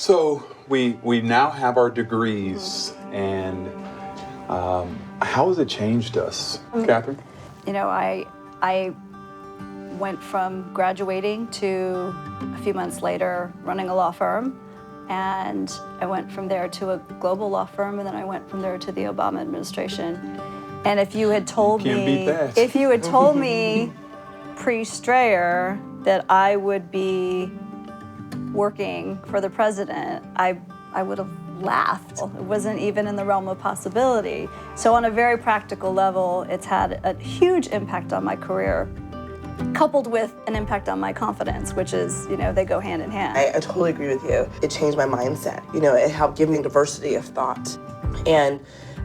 So we now have our degrees, and how has it changed us, Kathryn? You know, I went from graduating to a few months later running a law firm, and I went from there to a global law firm, and then I went from there to the Obama administration. And if you had told me pre-Strayer that I would be working for the president, I would have laughed. It wasn't even in the realm of possibility. So on a very practical level, it's had a huge impact on my career, coupled with an impact on my confidence, which is, you know, they go hand in hand. I totally agree with you. It changed my mindset. You know, it helped give me diversity of thought. And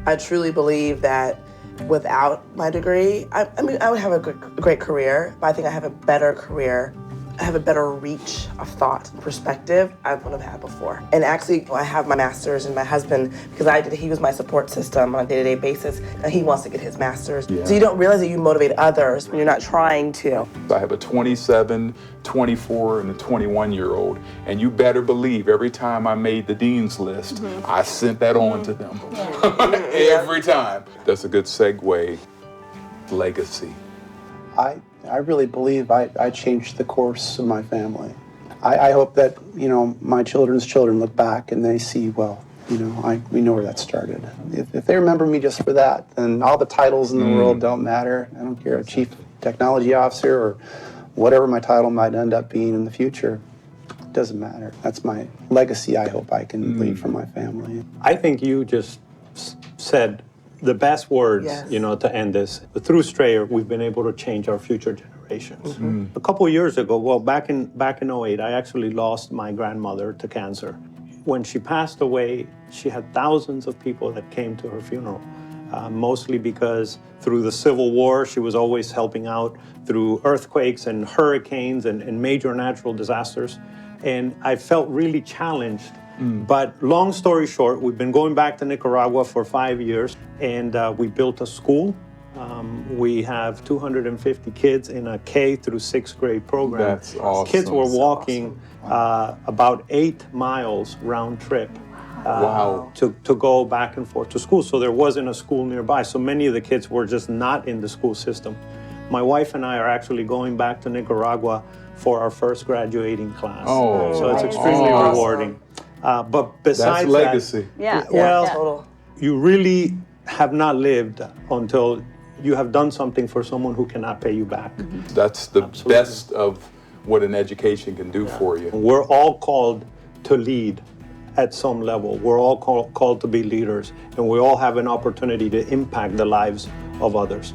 I truly believe that without my degree, I mean, I would have a great career, but I think I have a better career. I have a better reach of thought and perspective I wouldn't have had before. And actually, I have my master's, and my husband, because he was my support system on a day-to-day basis, and he wants to get his master's. Yeah. So you don't realize that you motivate others when you're not trying to. I have a 27, 24, and a 21-year-old, and you better believe every time I made the dean's list, I sent that on to them. Yeah. Every time. That's a good segue. Legacy. I really believe I changed the course of my family. I hope that, you know, my children's children look back and they see, well, you know, we know where that started. If they remember me just for that, then all the titles in the world don't matter. I don't care, a chief technology officer or whatever my title might end up being in the future. It doesn't matter. That's my legacy I hope I can leave for my family. I think you just said the best words, you know, to end this. Through Strayer, we've been able to change our future generations. A couple of years ago, well, back in 2008, I actually lost my grandmother to cancer. When she passed away, she had thousands of people that came to her funeral, mostly because through the Civil War, she was always helping out through earthquakes and hurricanes and major natural disasters. And I felt really challenged. But long story short, we've been going back to Nicaragua for 5 years, and we built a school. We have 250 kids in a K through 6th grade program. That's awesome. Kids were walking about 8 miles round trip to go back and forth to school. So there wasn't a school nearby. So many of the kids were just not in the school system. My wife and I are actually going back to Nicaragua for our first graduating class. So it's extremely rewarding. But besides that's legacy. Well, you really have not lived until you have done something for someone who cannot pay you back. That's the best of what an education can do for you. We're all called to lead at some level. We're all called to be leaders, and we all have an opportunity to impact the lives of others.